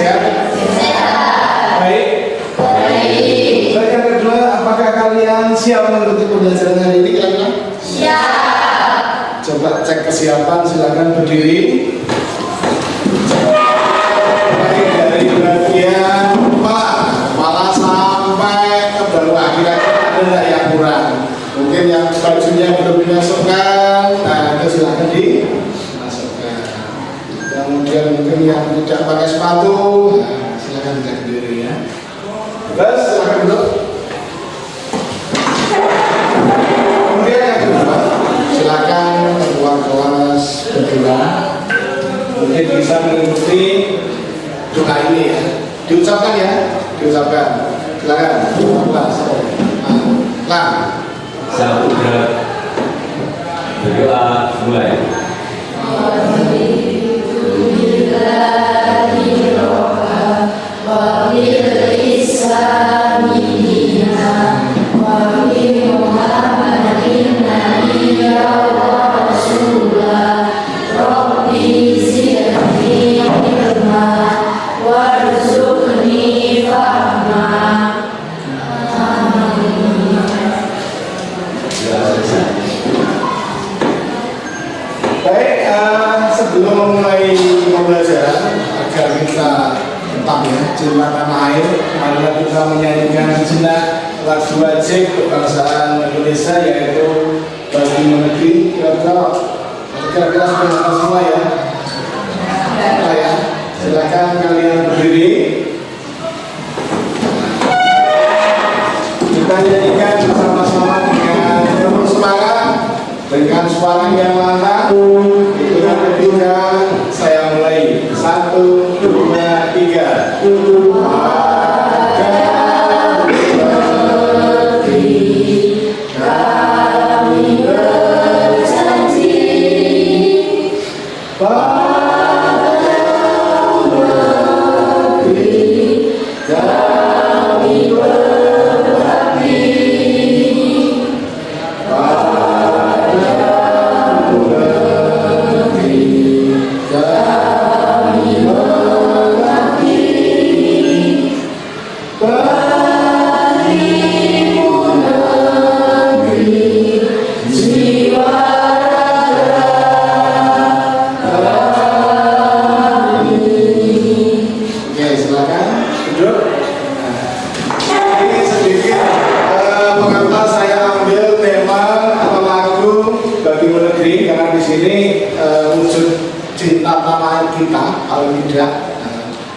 sehat? Baik. Baik, yang kedua, apakah kalian siap mengikuti pembelajaran hari ini kira-kira? Siap. Coba cek kesiapan, silakan berdiri. Baik, dari bagian kepala sampai ke bawah, kira-kira ada yang kurang. Mungkin yang bajunya belum dimasukkan, nah itu silakan dimasukkan. Kemudian mungkin yang tidak pakai sepatu, nah silakan cek diri ya. Terus silakan duduk. Kemudian yang kedua, silakan keluar kelas berdua. Mungkin bisa mengikuti doa ini ya. Diucapkan ya, diucapkan. Silakan kelas. Nah, satu gerak berdoa mulai. baik, sebelum mulai pembelajaran agar kita tetap ya cinta tanah air, marilah kita menyanyikan sejenak lagu wajib kebangsaan Indonesia yaitu Bagi Negeri. Kira-kira sudah hafal semua ya? Ya, silakan kalian berdiri. Kita nyanyikan bersama-sama dengan penuh semangat, dengan suara yang lantang. Hitungan ketiga, saya mulai. 1, 2, 3.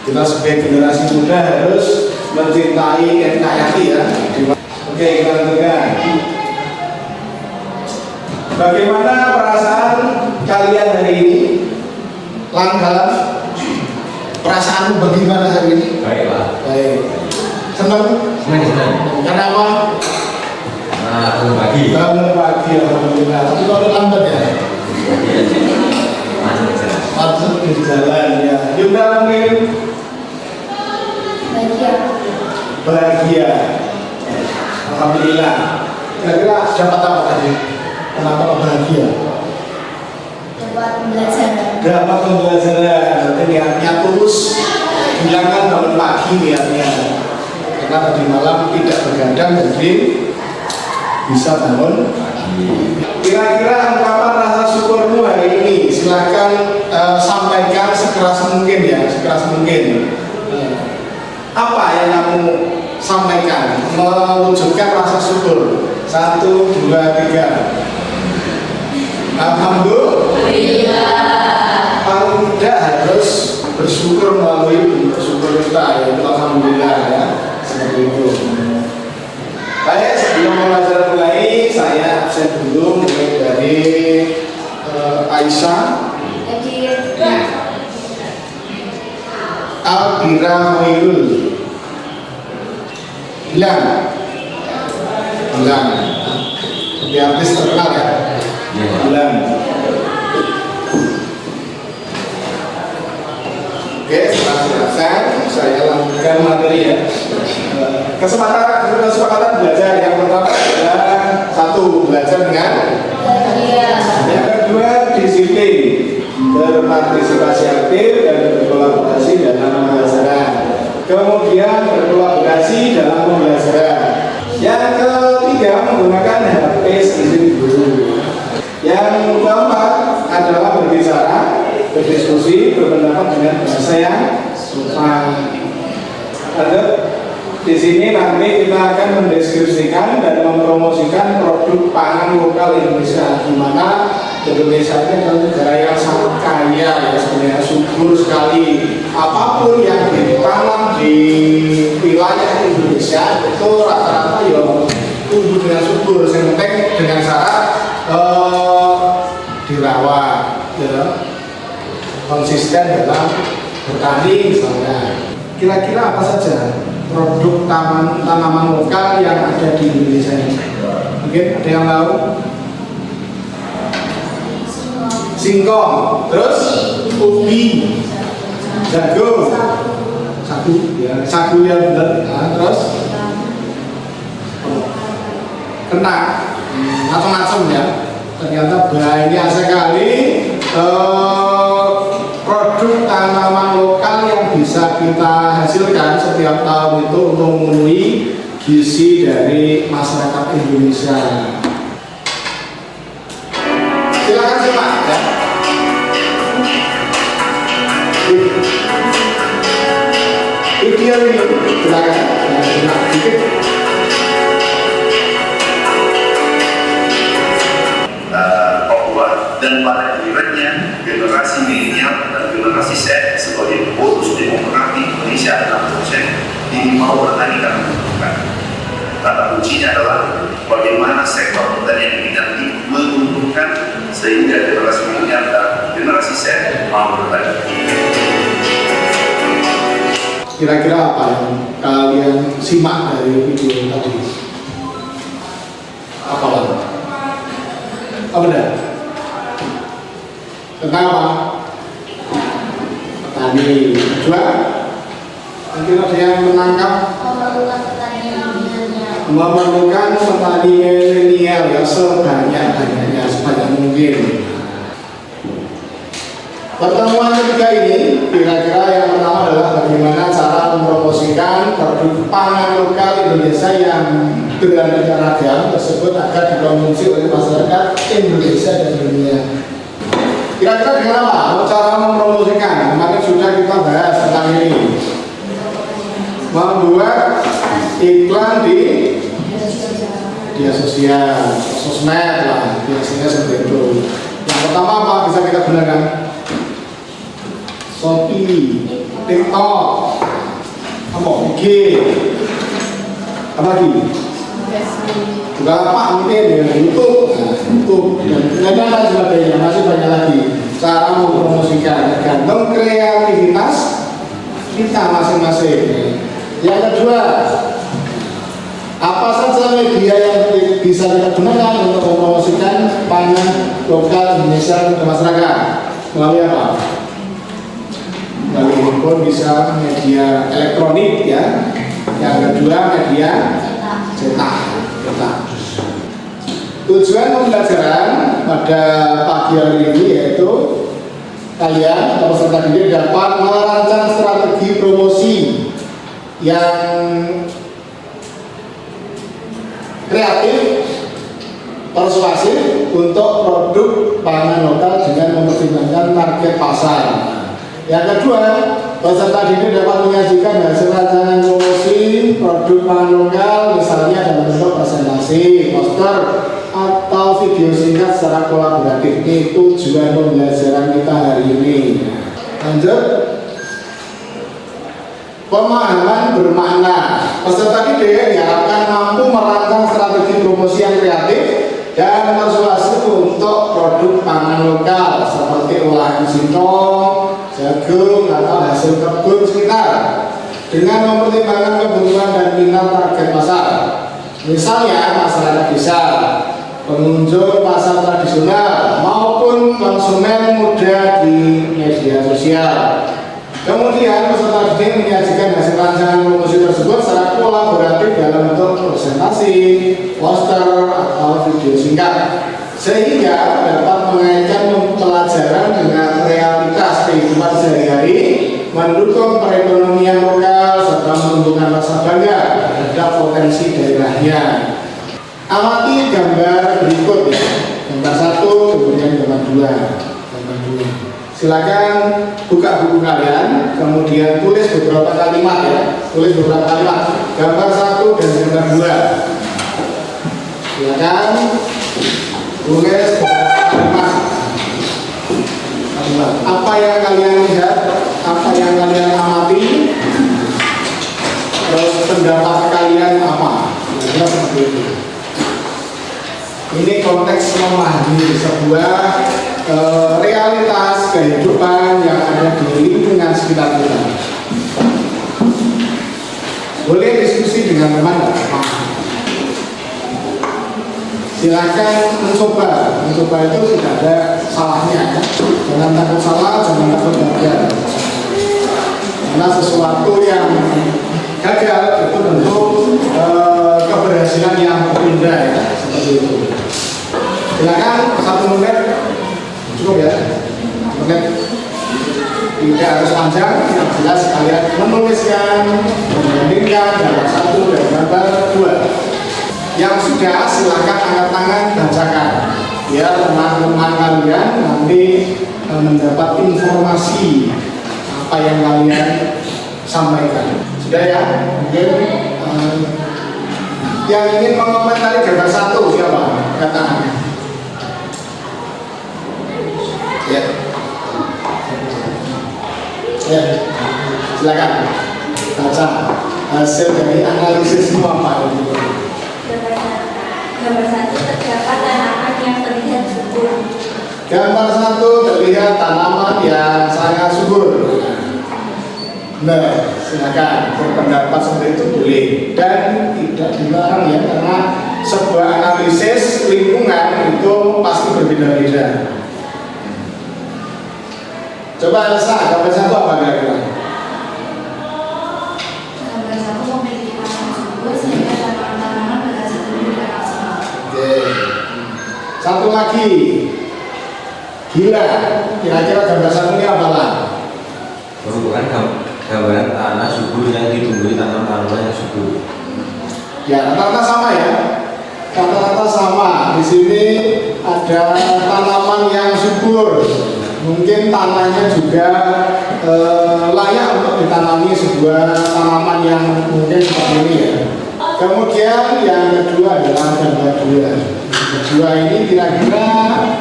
Kita sebagai generasi muda harus mencintai NKRI ya. Oke, kita lanjutkan. Bagaimana perasaan kalian hari ini? Langgalan, perasaanmu bagaimana hari ini? Baiklah. Baik. Senang? Senang. Karena apa? Nah, bangun pagi. Bangun pagi, alhamdulillah. Tapi kalau lambat ya? Masuk di jalan ya. Juga mungkin bahagia. Alhamdulillah. Kira-kira dapat apa tadi? Kenapa bahagia? Dapat pembelajaran. Dapat pembelajaran. Berarti niatnya tulus. Bilangkan bangun pagi niatnya. Karena tadi malam tidak begadang jadi bisa bangun pagi. Kira-kira ungkapan rasa syukurmu hari ini silakan sampaikan sekeras mungkin ya, sekeras mungkin. Apa yang kamu sampaikan mewujudkan rasa syukur? 1, 2, 3. Alhamdulillah. Paling tidak harus bersyukur melalui bentuk syukur kita yaitu alhamdulillah ya, seperti itu. Baik, sebelum pembelajaran mulai, saya absen dulu mulai dari Aisyah, Albira Moirul, Bilang, di artis terkenal ya, Bilang. Oke, setelah selesai, saya lanjutkan materi ya. Kesepakatan belajar yang pertama adalah 1. Belajar dengan yang kedua disiplin, berpartisipasi aktif dan berkolaborasi dalam pembelajaran. saya sopan. Ada di sini nanti kita akan mendeskripsikan dan mempromosikan produk pangan lokal Indonesia, di mana Indonesia ini adalah negara yang sangat kaya ya, sebenarnya subur sekali. Apapun yang ditanam di wilayah Indonesia itu rata-rata ya tumbuh dengan subur, yang penting dengan syarat dirawat, ya, konsisten dalam bertani misalnya. Kira-kira apa saja produk tanaman lokal yang ada di Indonesia ini? Mungkin ada yang tahu? Singkong, terus ubi, jagung, sagu, ya, sagu yang benar, nah, terus kentang, macam-macam ya. Ternyata banyak sekali produk tanaman lokal yang bisa kita hasilkan setiap tahun itu untuk memenuhi gizi dari masyarakat Indonesia. Silakan simak ya. Video ini silakan. Nah, dikit. Dan pada gilirannya generasi milenial dan generasi Z sebagai bonus demografi Indonesia 6% ini mau bertani dan menentukan. Kata kuncinya adalah bagaimana sektor pertanian ini nanti menentukan sehingga generasi milenial dan generasi Z mau bertani. Kira-kira apa yang kalian simak dari video tadi? Apa lagi? Apa benar? Tentang apa? Petani. Kedua, mungkin ada yang menangkap memerlukan petani milenial ya sebanyak-banyaknya, sebanyak mungkin. Pertemuan ketiga ini kira-kira yang pertama adalah bagaimana cara mempromosikan produk pangan lokal Indonesia yang beraneka ragam tersebut agar dikonsumsi oleh masyarakat Indonesia dan dunia. Kira-kira dengan apa? Cara mempromosikan, kemarin sudah kita bahas tentang ini. Membuat iklan di media sosial, sosmed lah, biasanya seperti itu. Yang pertama apa bisa kita gunakan? Shopee, TikTok, apa? IG, apa lagi? Berapa mungkin ya, YouTube, dan lain sebagainya, masih banyak lagi cara mempromosikan, tergantung kreativitas kita masing-masing. Yang kedua, apa saja media yang bisa kita gunakan untuk mempromosikan pangan lokal Indonesia ke masyarakat? Melalui apa? Melalui handphone bisa, media elektronik ya. Yang kedua media cetak. Tujuan pembelajaran pada pagi hari ini yaitu kalian atau peserta didik dapat merancang strategi promosi yang kreatif, persuasif untuk produk pangan lokal dengan mempertimbangkan target pasar. Yang kedua, peserta didik dapat menyajikan hasil rancangan promosi produk pangan lokal misalnya dalam bentuk presentasi, poster, atau video singkat secara kolaboratif. Itu tujuan pembelajaran kita hari ini. Lanjut. Pemahaman bermakna. Peserta didik diharapkan mampu merancang strategi promosi yang kreatif dan persuasif untuk produk pangan lokal seperti olahan singkong, jagung, atau hasil kebun sekitar dengan mempertimbangkan kebutuhan dan minat target pasar. Misalnya masyarakat desa, pengunjung pasar tradisional, maupun konsumen muda di media sosial. Kemudian peserta didik menyajikan hasil rancangan promosi tersebut secara kolaboratif dalam bentuk presentasi, poster, atau video singkat, sehingga dapat mengaitkan pelajaran dengan realitas kehidupan sehari-hari, mendukung perekonomian lokal, serta menumbuhkan rasa bangga terhadap potensi daerahnya. Amati gambar berikut ya. Gambar 1, kemudian gambar 2. Silakan buka buku kalian, kemudian tulis beberapa kalimat ya. Tulis beberapa kalimat. Gambar 1 dan gambar 2. Silakan tulis beberapa kalimat. Apa yang kalian lihat, apa yang kalian amati, terus pendapat kalian apa? Kira-kira seperti itu. Ini konteks memahami sebuah realitas kehidupan yang ada di lingkungan sekitar kita. Boleh diskusi dengan teman nggak? Silakan mencoba itu tidak ada salahnya ya. Jangan takut salah, jangan takut gagal. Karena sesuatu yang gagal itu tentu keberhasilan yang indah ya, seperti itu. Silakan 1 menit cukup ya, 1 menit. Tidak harus panjang, yang jelas kalian menuliskan, membandingkan gambar 1 dan gambar 2. Yang sudah silakan angkat tangan, bacakan. Biar teman-teman kalian nanti mendapat informasi apa yang kalian sampaikan. Sudah ya? Mungkin yang ingin mengomentari gambar 1 siapa? Angkat tangan. Ya. Ya. Silakan baca hasil dari analisismu apa itu. Gambar 1 terdapat tanaman yang terlihat subur. Gambar 1 terlihat tanaman yang sangat subur. Nah, silakan berpendapat seperti itu boleh dan tidak dilarang ya, karena sebuah analisis lingkungan itu pasti berbeda-beda. Coba Elsa, gambar 1 apa kira-kira? Gambar 1 memiliki tanaman subur sehingga tanaman berhasil tumbuh dengan maksimal. Oke. Satu lagi. Gila. Kira-kira gambar 1 ini apa lah? Merupakan gambaran tanah subur yang ditumbuhi tanaman-tanaman yang subur. Ya, rata-rata sama ya. Rata-rata sama. Di sini ada tanaman yang subur. Mungkin tanahnya juga layak untuk ditanami sebuah tanaman yang mungkin seperti ini ya. Kemudian yang kedua adalah gambar 2. Kedua ini kira-kira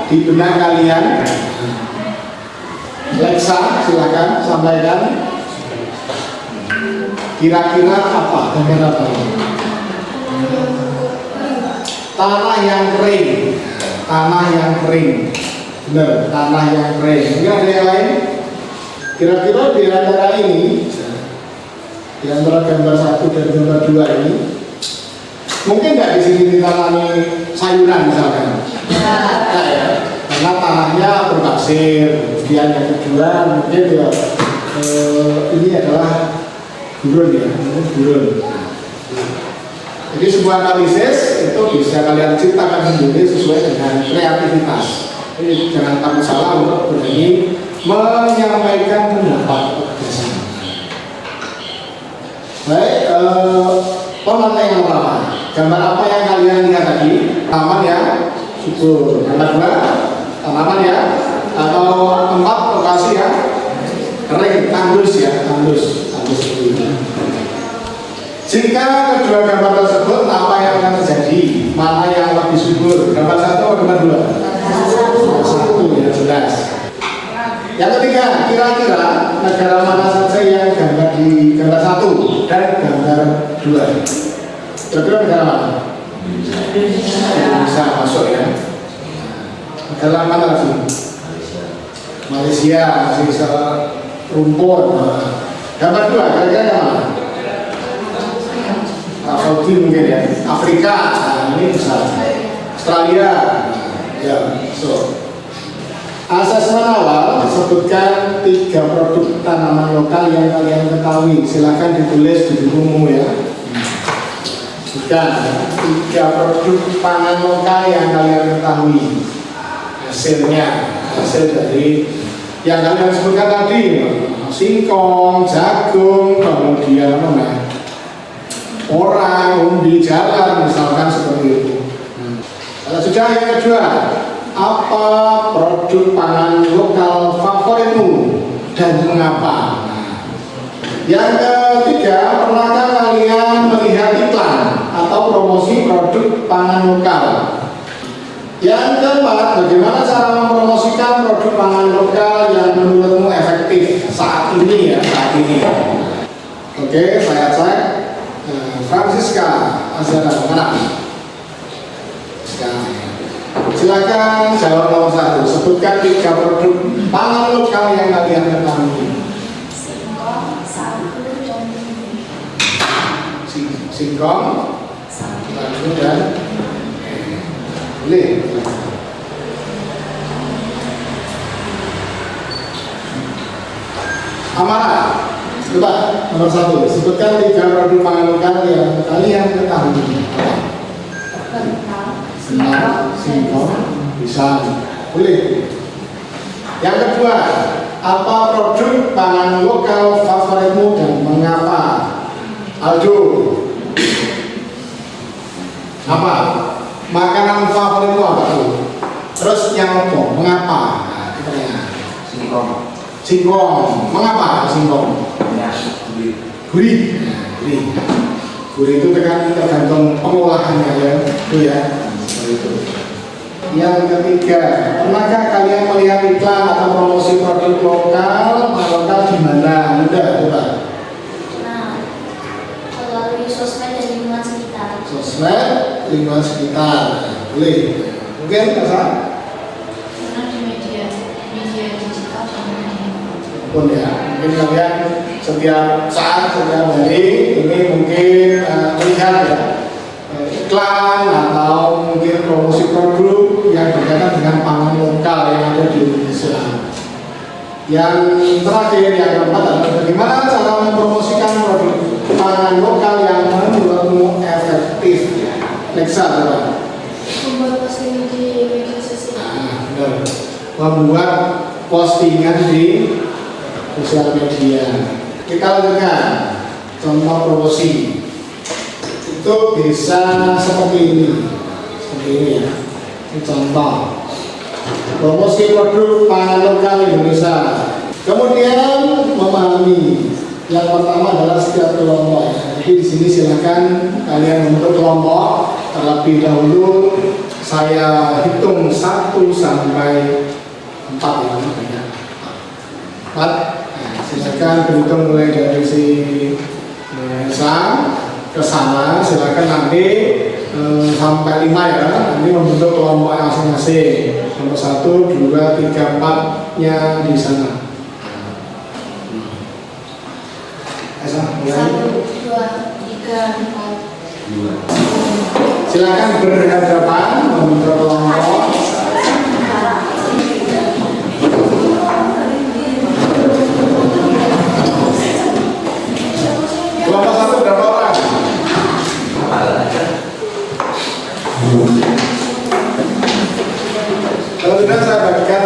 di benak kalian. Leksa, silakan sampaikan. Kira-kira apa? Gambar apa? Tanah yang kering. Tanah yang kering. Benar, tanah yang kering. Mungkin ada yang lain? Kira-kira di antara ini, di antara gambar 1 dan gambar 2 ini, mungkin nggak di sini ditanami sayuran misalkan? Nah, ya. Karena tanahnya berpasir. Kemudian yang kedua mungkin ya ini adalah gurun ya, gurun. Jadi sebuah analisis itu bisa kalian ciptakan sendiri sesuai dengan kreativitas. Jadi jangan takut salah untuk berani menyampaikan pendapat bersama. Baik, pemantau yang pertama. Gambar apa yang kalian lihat tadi? Taman ya, subur. Gambar 2, tanaman ya, atau tempat lokasi ya, kering, tandus ya, tandus seperti ini. Jika kedua gambar tersebut, apa yang akan terjadi? Mana yang lebih subur? Gambar 1 atau gambar 2? 1 ya, jelas. Yang ketiga, kira-kira negara mana saja yang gambar di gambar 1 dan gambar 2? Kira-kira negara mana? Bisa masuk ya. Negara mana lagi? Malaysia, masih bisa rumput. Gambar 2, kira-kira yang mana? Saudi mungkin ya. Afrika, nah ini bisa. Australia, ya. So, asesmen awal sebutkan 3 produk tanaman lokal yang kalian ketahui. Silakan ditulis di bukumu ya. Bukan 3 produk pangan lokal yang kalian ketahui. Hasilnya, hasil dari yang kalian sebutkan tadi, singkong, jagung, kemudian apa? Orang, umbi, jalan, misalkan seperti itu. Kalau sudah yang kedua, apa produk pangan lokal favoritmu dan mengapa? Yang ketiga, pernahkah kalian melihat iklan atau promosi produk pangan lokal? Yang keempat, bagaimana cara mempromosikan produk pangan lokal yang menurutmu efektif saat ini ya, saat ini. Oke, saya cek. Francisca Azara, mana? Silakan jawab nomor 1. Sebutkan 3 produk pangan lokal yang kalian ketahui. Singkong, sagu, dan Singkong, sagu, dan boleh. Amara, coba nomor 1. Sebutkan 3 produk pangan lokal yang kalian ketahui. Singkong, pisang, boleh. Yang kedua, apa produk pangan lokal favoritmu dan mengapa? Aldo, apa? Makanan favoritmu apa tuh? Terus yang apa? Mengapa? Nah, kita lihat. Singkong. Singkong, mengapa singkong? Ya, Gurih. Nah, gurih. Gurih itu tergantung pengolahannya ya, itu ya. Itu. Yang ketiga, pernahkah kalian melihat iklan atau promosi produk lokal di mana? Mudah, coba. nah, melalui sosmed dan lingkungan sekitar. Sosmed, lingkungan sekitar, boleh. Mungkin Kasa? Karena di media digital dan media. Pun ya, mungkin kalian setiap saat, setiap hari ini mungkin melihat ya iklan atau mungkin promosi produk yang berkaitan dengan pangan lokal yang ada di Indonesia. Yang terakhir, yang keempat adalah bagaimana cara mempromosikan produk pangan lokal yang menurutmu efektif. Lexa, coba. Membuat postingan di media sosial. Benar. Membuat postingan di sosial media. Kita lanjutkan contoh promosi. Itu bisa seperti ini ya. Ini contoh promosi produk pangan lokal Indonesia. Kemudian memahami yang pertama adalah setiap kelompok. Jadi di sini silakan kalian membentuk kelompok. Terlebih dahulu saya hitung 1 sampai 4 ya, banyak. 4. Nah, silakan berhitung mulai dari si Sang ke sana, silakan nanti sampai 5 ya, nanti membentuk kelompok masing-masing. Nomor 1, 2, 3, 4-nya di sana. Mulai. 1, 2, 3, 4. Silakan berhadapan membentuk kelompok. Kelompok 1 berapa orang? Kalau tidak saya bagikan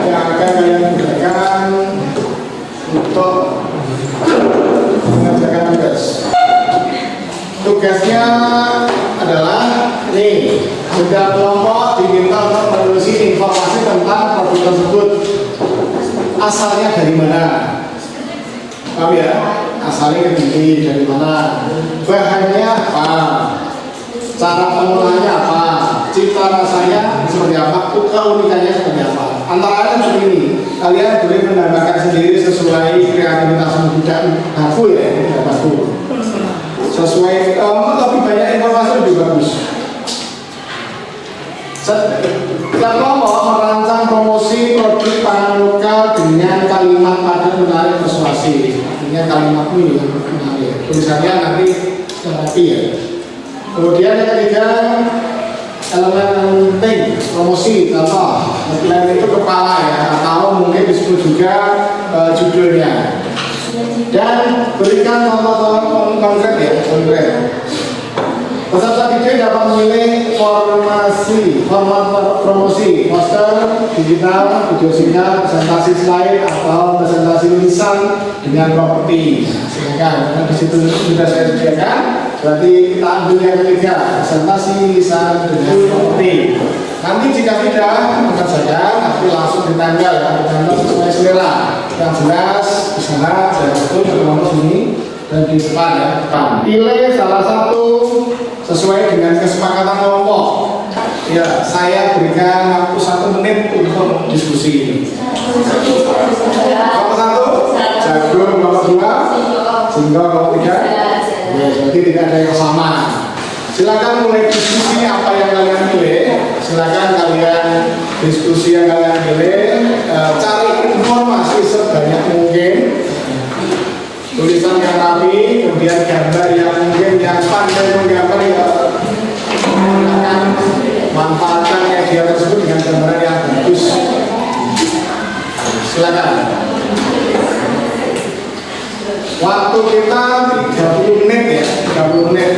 yang akan kalian gunakan untuk mengerjakan tugas. Tugasnya adalah nih, setiap kelompok diminta untuk menulis informasi tentang produk tersebut. Asalnya dari mana? Paham ya? Asalnya dari mana? Bahannya apa? Cara pengolahannya apa? Cita rasanya seperti apa? Keunikannya seperti apa? Antara lain seperti ini. Kalian boleh menambahkan sendiri sesuai kreativitasmu, tidak baku ya, tidak baku. Sesuai lebih banyak informasi lebih bagus. Setiap kelompok merancang promosi produk pangan lokal dengan kalimat padat menarik persuasif. Artinya kalimatmu yang menarik. Tulisannya nanti rapi ya. Kemudian yang ketiga, elemen penting promosi, contoh headline itu kepala ya, atau mungkin disebut juga judulnya. Dan berikan contoh konkret ya, konkret. Peserta didik dapat memilih format promosi, poster, digital, video singkat, presentasi slide, atau presentasi tulisan dengan properti. Nah, silakan, karena di situ sudah saya sediakan. Berarti kita ambil yang ketiga, presentasi lisan dengan mengerti. Nanti jika tidak, angkat saja, nanti langsung ditanggal ya, ditanggal sesuai selera. Yang jelas di sana saya betul bernomor sini dan di depan ya. Pilih salah satu sesuai dengan kesepakatan kelompok. Ya, saya berikan waktu 1 menit untuk diskusi ini. Nomor 1, jagung. Nomor 2, singkong. Nomor 3, ya, berarti tidak ada yang sama. Silakan mulai diskusi apa yang kalian pilih. Silakan kalian diskusi yang kalian pilih. Cari informasi sebanyak mungkin. Tulisan yang rapi, kemudian gambar yang mungkin yang pandai menggambar ya. Manfaatkan media tersebut dengan gambaran yang bagus. Silakan. Waktu kita 30 menit ya, 30 menit.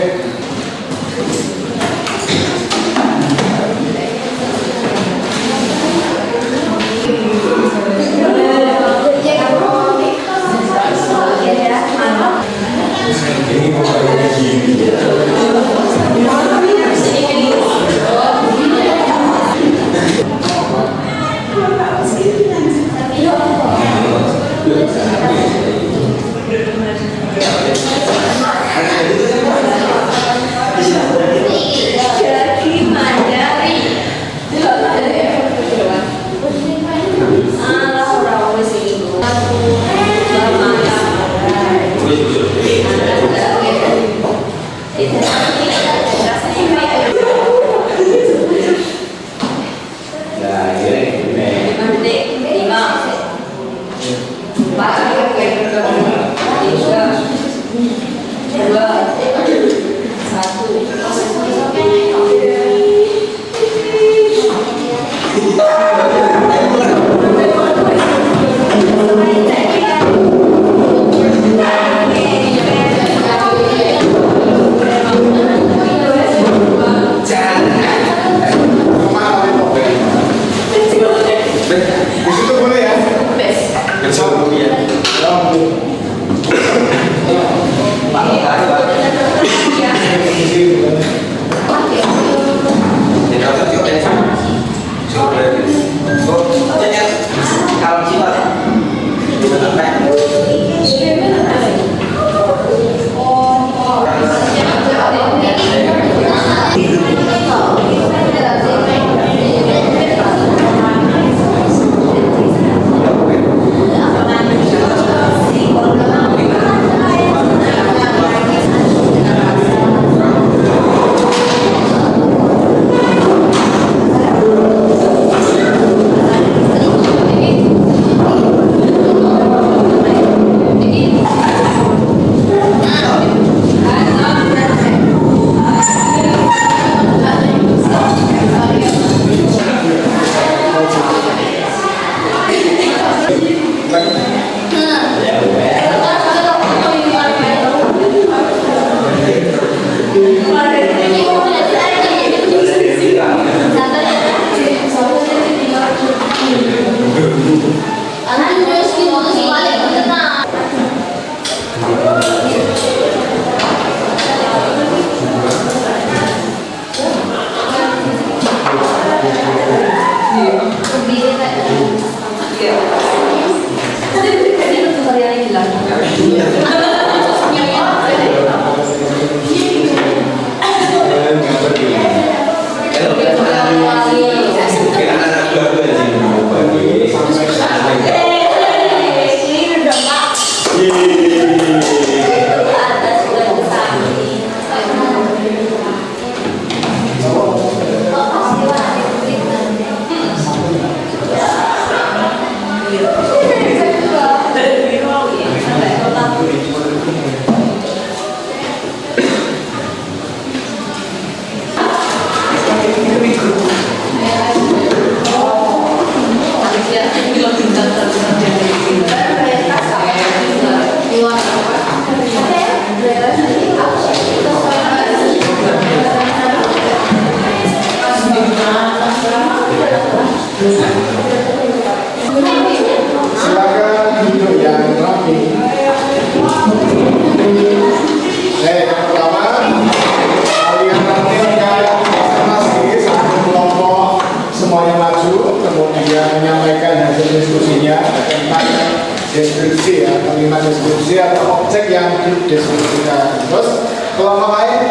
didistribusikan. Terus kelompok lain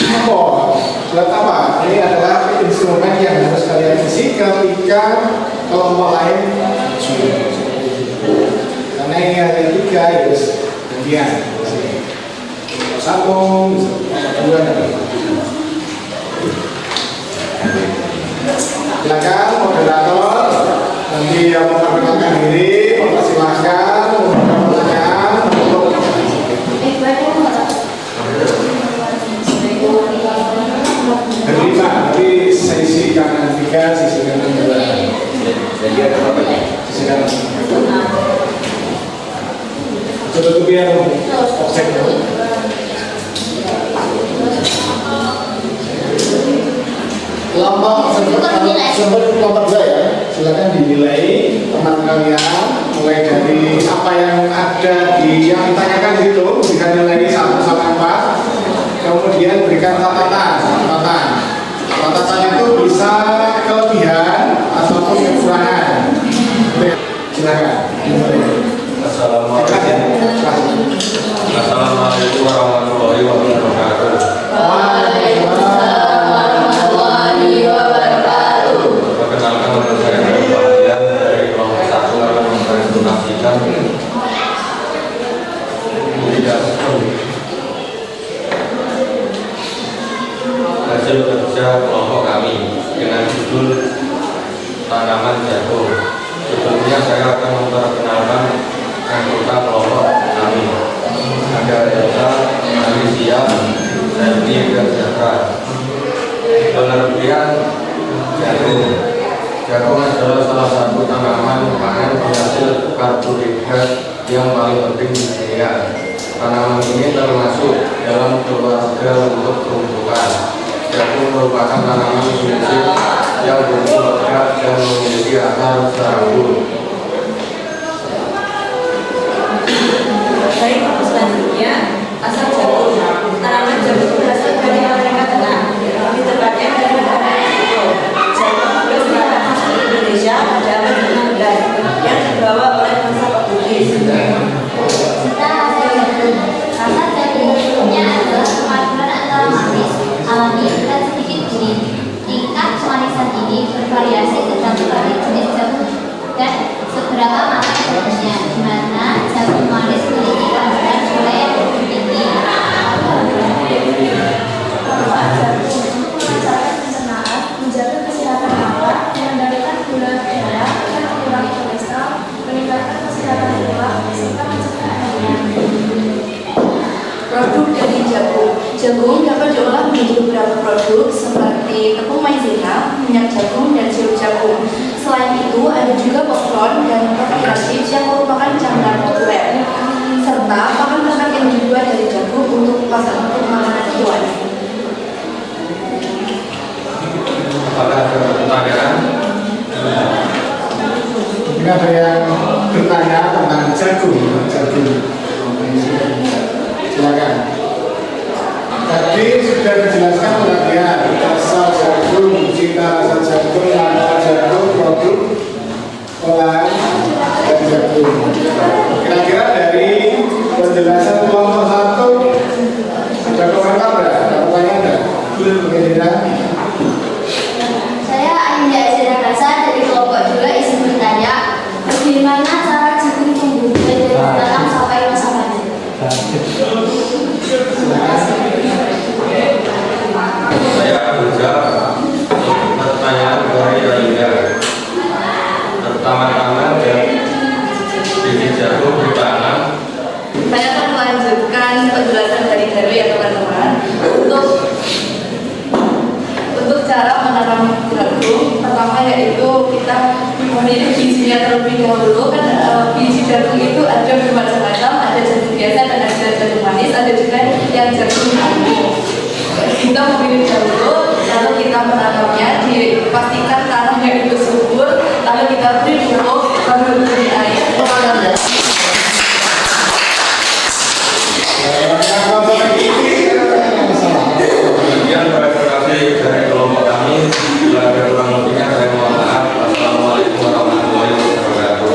apa? Buat apa? Ini adalah instrumen yang harus kalian isi ketika kelompok lain sudah. Karena ini ada 3 ya guys, bagian. Satu, dua, dan silakan moderator nanti yang memperkenalkan diri, mempersilahkan, memberikan pertanyaan untuk berlima, tapi sisi kanan 3, sisi kanan 2. Jadi ada apa ya? Sisi kanan. Coba tuh biar objek. Kelompok kelompok 2 ya, silakan dinilai teman kalian mulai dari apa yang ada di yang ditanyakan itu, bisa nilai 1 sampai 4, kemudian berikan catatan itu bisa kelebihan ataupun kekurangan. Silakan dimulai. Assalamualaikum warahmatullahi wabarakatuh. Perkenalkan nama saya Bagian dari kelompok 1 akan mempresentasikan hasil kerja kelompok kami dengan judul tanaman jagung. Sebelumnya saya akan memperkenalkan anggota kelompok kami. Ada Elsa, Alicia, Sandy, dan Zahra. Pengertian jagung. Jagung adalah salah satu tanaman pangan penghasil karbohidrat yang paling penting di dunia. Tanaman ini termasuk dalam keluarga untuk tumbuhan. Jagung merupakan tanaman suci yang berumur lebat dan memiliki akar serabut. Baik, selanjutnya asal jagung. Tanaman jagung berasal dari Amerika Tengah, lebih tepatnya dari negara Meksiko. Jagung berasal masuk Indonesia pada abad ke-16 yang dibawa oleh bangsa Portugis. Rasa jagung umumnya adalah perpaduan antara manis, alami, dan sedikit gurih. Tingkat kemanisan ini bervariasi tergantung dari jenis jagung dan seberapa matang jagungnya, di mana jagung manis memiliki kandungan gula yang lebih tinggi. Manfaat jagung untuk melancarkan pencernaan, menjaga kesehatan mata, mengendalikan gula darah, dan mengurangi kolesterol, meningkatkan kesehatan tulang, serta mencegah anemia. Produk dari jagung. Jagung dapat diolah menjadi beberapa produk seperti tepung maizena, minyak jagung, dan sirup jagung. Selain itu, ada juga popcorn dan topping chips yang merupakan camilan populer, serta pakan-pakan yang dibuat dari jagung untuk makanan hewan. Apakah ada pertanyaan? Ini ada yang bertanya tentang jagung. Silakan. Tadi sudah dijelaskan pengertian asal jagung, cita rasa jagung, nama jagung, produk olahan dan jagung. Kira-kira dari penjelasan kelompok 1 ada komentar nggak? Ada pertanyaan nggak? Kira-kira? Saya Ainda Ziragasa dari kelompok 2 izin bertanya, bagaimana cara jagung tumbuh dari tanam sampai masa panen? Saya akan menjawab pertanyaan dari Aida. Pertama-tama biji jagung ditanam. Saya akan melanjutkan penjelasan dari Heru ya teman-teman. Untuk cara menanam jagung, pertama yaitu kita memilih bijinya terlebih dahulu. Kan biji jagung itu ada bermacam-macam, ada jagung biasa dan ada jagung manis, ada juga yang jagung manis. Kita memilih dahulu, lalu kita menanamnya, dipastikan tanahnya itu subur, lalu kita beri pupuk, lalu beri air. Kemudian presentasi dari kelompok kami, bila ada kurang lebihnya saya mohon maaf. Assalamualaikum warahmatullahi wabarakatuh.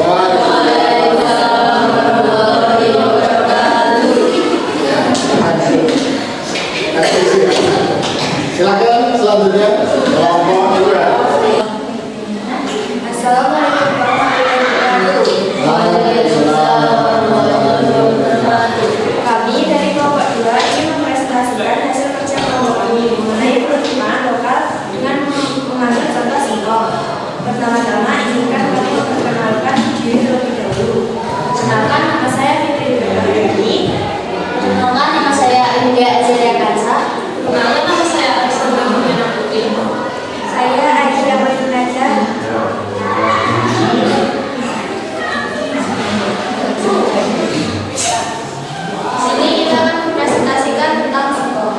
selanjutnya kelompok 2. Assalamualaikum warahmatullahi wabarakatuh. Kami dari kelompok 2 ingin mempresentasikan hasil kerja kelompok kami mengenai perumahan lokal dengan mengambil contoh singkong. Pertama-tama izinkan kami memperkenalkan diri terlebih dahulu. Perkenalkan, nama saya Fitri Dwi. Perkenalkan, nama saya India Azalia Kansa. Perkenalkan, nama saya Alexandra Mulyana Putri. Saya Aisyah Marinaja. Sini kita akan mempresentasikan tentang singkong.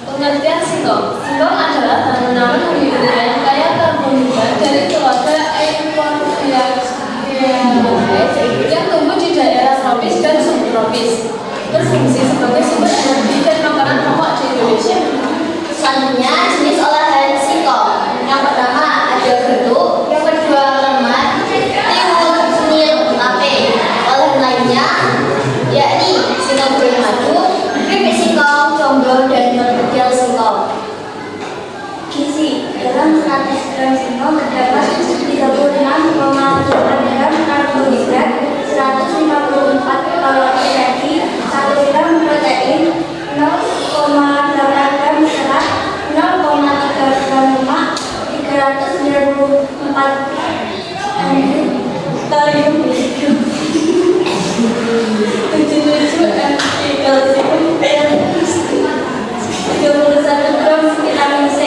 Pengertian singkong. Singkong adalah tanaman hidup yang kaya karbohidrat dari keluarga Euphorbiaceae yang tumbuh di daerah tropis dan subtropis. Berfungsi sebagai sumber energi dan makanan pokok di Indonesia. Selanjutnya, jenis olahan singkong. Yang pertama ada getuk, yang kedua lemat, tiwul, nil, tape. Olahan lainnya yakni singkong goreng madu, keripik singkong, combro, dan perkedel singkong. Gizi dalam 100 gram singkong terdapat 36,8 gram karbohidrat, 154 kalori inti, 1 gram protein, 0,8 gram serat, 0,3 gram lemak, 394 kalium, 77 mg kalsium, 31 gram vitamin C.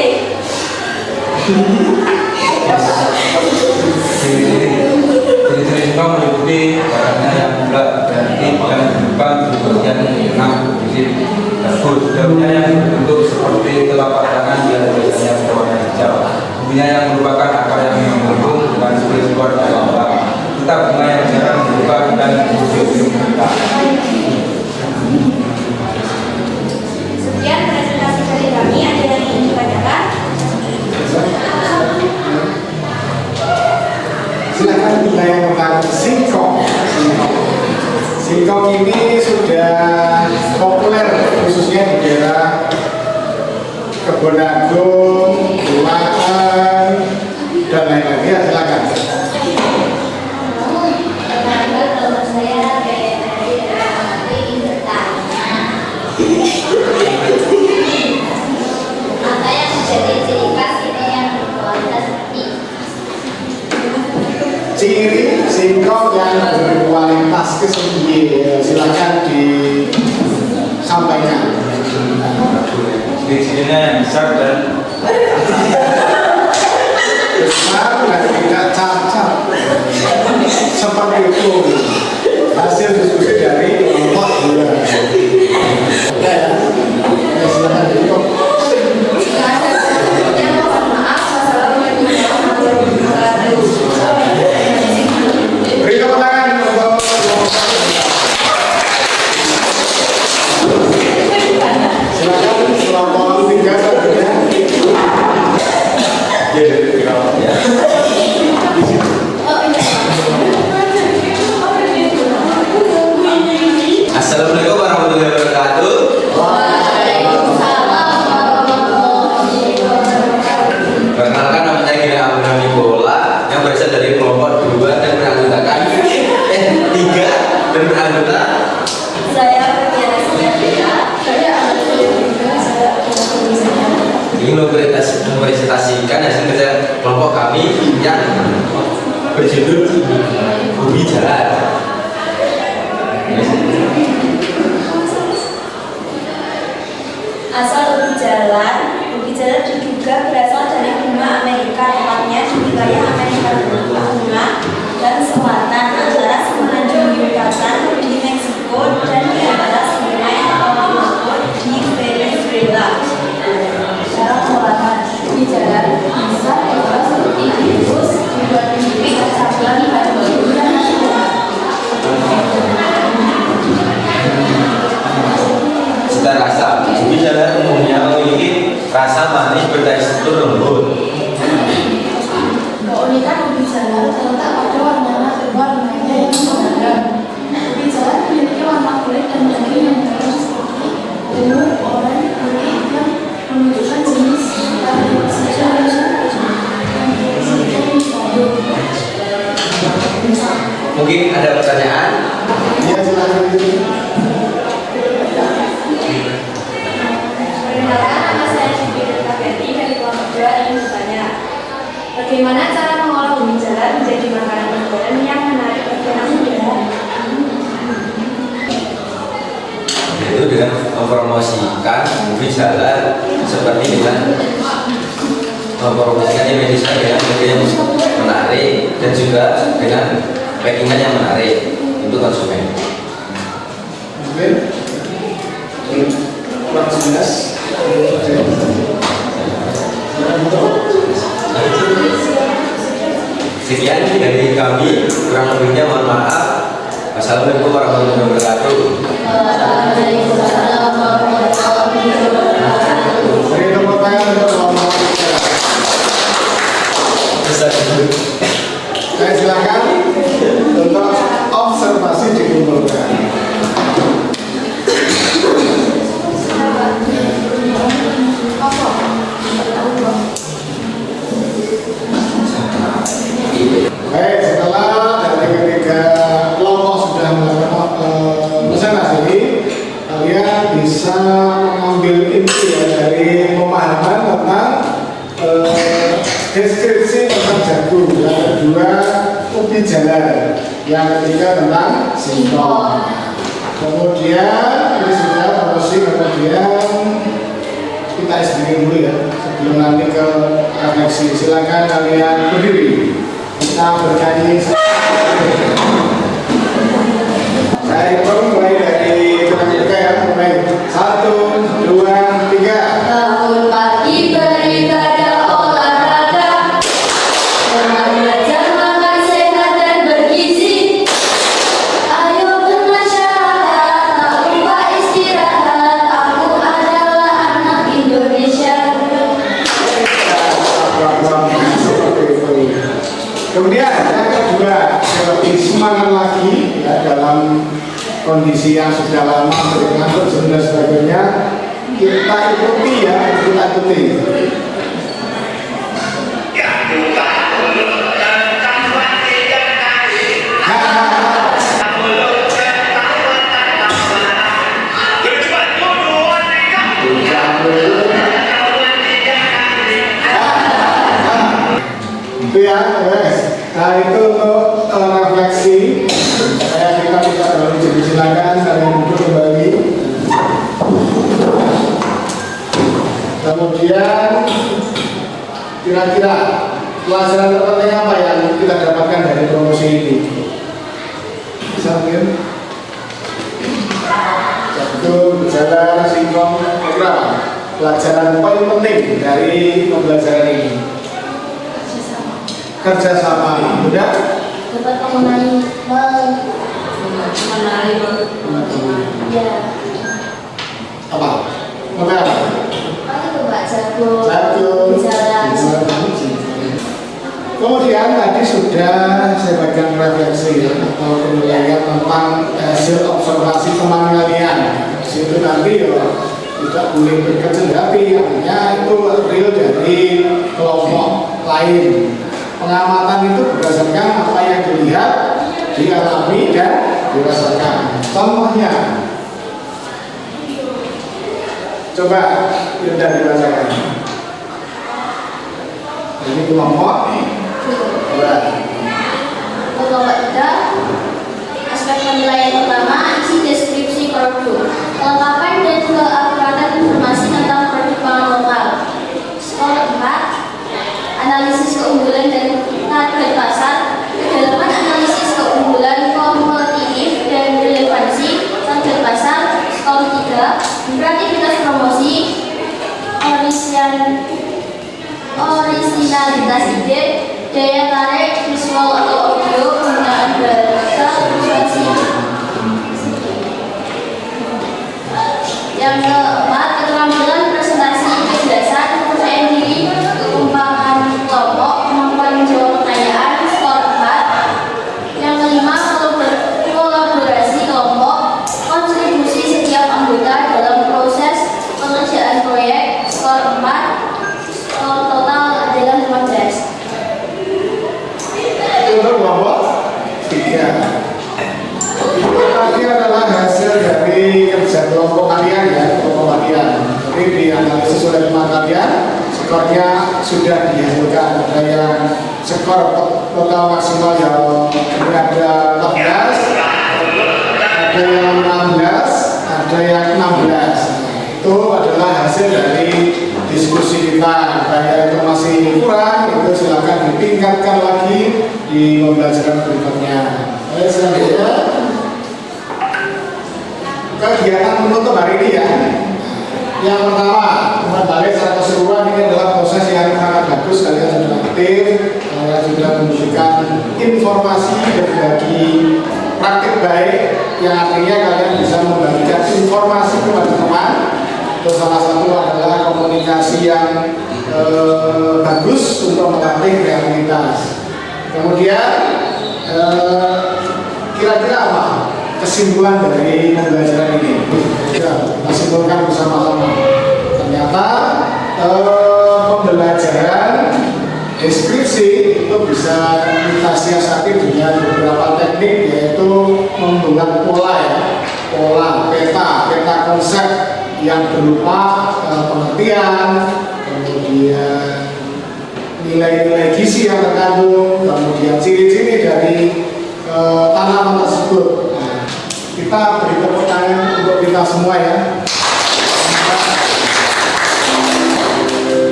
Ciri-ciri singkong meliputi badannya yang bulat, berarti bukan berkembang di bagian 6 digit bagus. Daunnya yang berbentuk seperti telapak tangan dan biasanya berwarna hijau. Bunga yang merupakan akar yang mengembung dengan kulit luar dan dalam. Kita bunga yang jarang membuka dan ujung buka. Sekian presentasi dari kami. Ada yang ingin ditanyakan? Silakan ditanya tentang singkong. Singkong ini sudah populer khususnya di daerah Kebon Agung, Bulaan, dan lain-lain. Ya, silakan. Nama saya ingin bertanya. Apa yang menjadi ciri khas ini yang berkualitas tinggi? Ciri singkong yang berkualitas tinggi, silakan disampaikan. Ciri-cirinya yang besar dan Besar dan tidak cacat. Seperti itu hasil diskusi dari kelompok 2. Ya, silakan ditutup. Beri tepuk tangan untuk silakan kelompok 3 selanjutnya. Assalamualaikum warahmatullahi wabarakatuh. Waalaikumsalam warahmatullahi wabarakatuh. Perkenalkan, nama saya Gina Abdullah Nicola yang berasal dari kelompok 2 dan beranggotakan 3 dan beranggota. Saya Fitriana Sinatria. Saya Ingin mempresentasikan hasil kerja kelompok kami yang berjudul Bumi Jalan. Asal ubi jalan diduga berasal dari benua Amerika, tepatnya di wilayah Amerika Tengah dan Selatan antara semenanjung Yucatan di Meksiko dan di antara Sinai Acapulco di Venezuela. Cara pengolahan ubi jalan bisa diolah seperti direbus, dibuat keripik, campuran bahan-bahan dan nasi. Cita rasa, ubi jalan umumnya memiliki rasa manis bertekstur lembut. Keunikan ubi jalan terletak pada warnanya yang beragam. Ubi jalan memiliki warna kulit dan daging yang beragam seperti ungu, oranye, putih yang menunjukkan jenis Bagaimana cara mengolah ubi jalar menjadi makanan modern yang menarik bagi anak muda? Itu dengan mempromosikan ubi jalar seperti dengan mempromosikan medis dengan harga yang menarik dan juga dengan packingan yang menarik untuk konsumen. Mungkin kurang jelas. Sekian dari kami, kurang lebihnya mohon maaf. Wassalamualaikum warahmatullahi wabarakatuh. Beri tepuk tangan untuk kelompok. Saya silakan untuk observasi dikumpulkan. Baik, setelah dari ketiga kelompok sudah melakukan presentasi, kalian bisa mengambil inti ya dari pemahaman tentang deskripsi tentang jagung, yang kedua ubi jalar, yang ketiga tentang singkong. Kemudian ini sudah promosi, kemudian kita SBG dulu ya sebelum nanti ke refleksi. Silakan kalian berdiri, kita bernyanyi. Saya hitung mulai dari ketiga ya, mulai 1, 2, 3. Bangun pagi beribadah olahraga, dengan belajar makan sehat dan bergizi. Ayo bermasyarakat, tak lupa istirahat. Aku adalah anak Indonesia. Kemudian yang kedua, lebih semangat lagi ya, dalam kondisi yang sudah lama berngantuk dan sebagainya, kita ikuti ya, kita ikuti. Itu ya, guys. Nah itu untuk refleksi. Saya kita tidak terlalu jadi silakan kalian duduk kembali. Kemudian kira-kira pelajaran terpenting apa yang kita dapatkan dari promosi ini? Bisa mungkin? Jagung, jalar, singkong, berapa? Pelajaran paling penting dari pembelajaran ini. Kerjasama, udah? Dapat mengenai ya. Apa? Apa? Itu Mbak jagung, Jagung, jalan. Kemudian tadi sudah saya bagikan refleksi ya, atau penilaian tentang hasil observasi teman kalian. Situ nanti ya tidak boleh berkecil hati, artinya itu real dari kelompok lain. Pengamatan itu berdasarkan apa yang dilihat, dialami dan dirasakan. Contohnya, coba kita dibacakan. Ini kelompok. Kelompok 3, aspek penilaian pertama, isi deskripsi produk, kelengkapan dan keakuratan informasi tentang produk pangan lokal. Skor 4, analisis keunggulan dan target pasar, kedalaman analisis keunggulan, kompetitif dan relevansi target pasar. Skor 3, kreativitas promosi, orisinalitas ide, daya tarik visual atau audio, penggunaan bahasa, frekuensi. Yang keempat, keterampilan presentasi, kejelasan, percaya diri, kekompakan kelompok, kemampuan menjawab pertanyaan. Skor 4. Yang kelima, kolaborasi kelompok, kontribusi setiap anggota dalam proses pengerjaan proyek. Skor 4. Skor total adalah 15. Untuk kelompok 3. Itu tadi adalah hasil dari kerja kelompok kalian ya, kelompok kalian. Jadi dianalisis oleh teman kalian, skornya sudah dihasilkan. Ada yang skor total maksimal yang ada 14, ada yang 16, ada yang 16. Itu adalah hasil dari diskusi kita. Jika itu masih kurang, itu silakan ditingkatkan lagi di pembelajaran berikutnya. Baik, selanjutnya kegiatan penutup hari ini ya. Yang pertama, kembali secara keseluruhan ini adalah proses yang sangat bagus. Kalian sudah aktif, kalian sudah memberikan informasi dan berbagi praktik baik, yang artinya kalian bisa membagikan informasi kepada teman. Itu salah satu adalah komunikasi yang bagus untuk melatih kreativitas. Kemudian kira-kira apa kesimpulan dari pembelajaran ini? Kita simpulkan bersama-sama. Ternyata pembelajaran deskripsi itu bisa kita siasati dengan beberapa teknik, yaitu membuat pola ya, pola peta konsep yang berupa pengertian, kemudian nilai-nilai gizi yang terkandung, kemudian ciri-ciri dari tanaman tersebut. Nah, kita beri tepuk tangan untuk kita semua ya.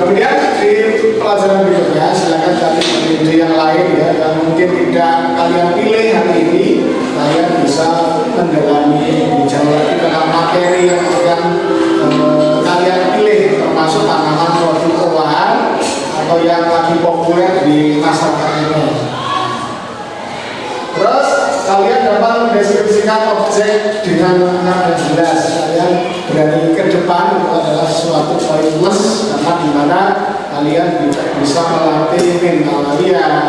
Kemudian di pelajaran berikutnya silakan cari ide yang lain ya, yang mungkin tidak kalian pilih hari ini. Kalian bisa mendalami lebih jauh lagi tentang materi yang akan kalian pilih, termasuk tanaman produk olahan atau yang lagi populer di masyarakat ini. Terus kalian dapat mendeskripsikan objek dengan benar dan jelas. Kalian berani ke depan, itu adalah sesuatu poin plus, karena di mana kalian bisa melatih mental kalian,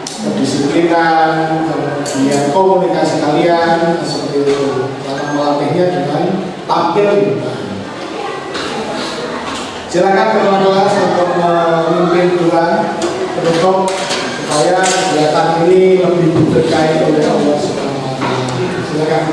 kedisiplinan, kemudian komunikasi kalian seperti itu. Karena melatihnya dengan tampil di depan. Silakan ketua kelas untuk memimpin doa penutup supaya kegiatan ini lebih diberkahi oleh Allah Subhanahu wa Ta'ala. Silakan.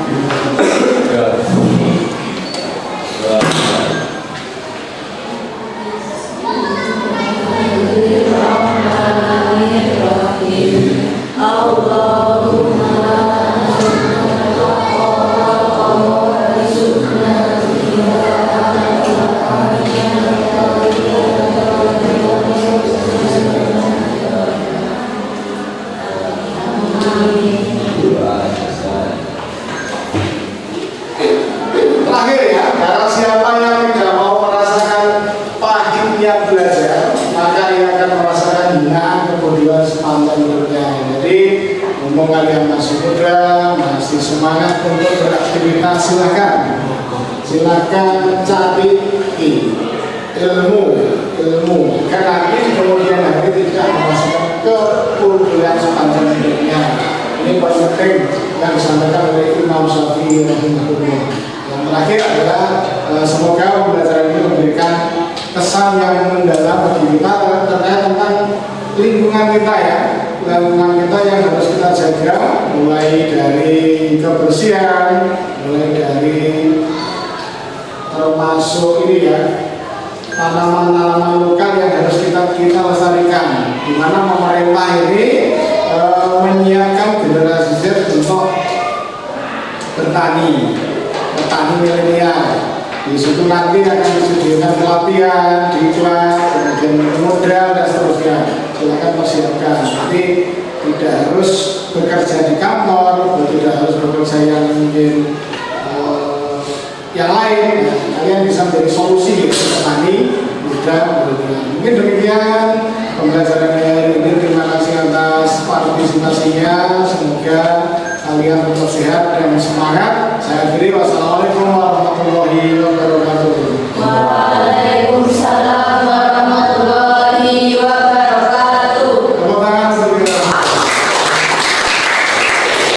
Terakhir ya, barang siapa yang tidak mau merasakan pahitnya belajar, maka ia akan merasakan hinaan kebodohan sepanjang hidupnya. Jadi, mumpung kalian masih muda, masih semangat untuk beraktivitas, silakan cari ilmu, karena nanti kemudian hari tidak merasakan kebodohan sepanjang hidupnya. Ini poin penting yang disampaikan oleh Imam Syafi'i rahimahullah. Yang terakhir adalah semoga pembelajaran ini memberikan kesan yang mendalam bagi kita terkait tentang lingkungan kita ya, lingkungan kita yang harus kita jaga, mulai dari kebersihan, mulai dari termasuk ini ya, tanaman-tanaman lokal yang harus kita lestarikan, di mana pemerintah ini menyiapkan generasi Z untuk bertani milenial. Di situ nanti akan disediakan pelatihan, diklat, kemudian modal dan seterusnya. Silakan persiapkan. Nanti tidak harus bekerja di kantor, tidak harus bekerja yang mungkin yang lain. Kalian bisa menjadi solusi petani muda. Mungkin demikian pembelajaran hari ini. Terima kasih atas partisipasinya. Semoga kalian tetap sehat dan semangat. Saya akhiri, wassalamualaikum warahmatullahi wabarakatuh.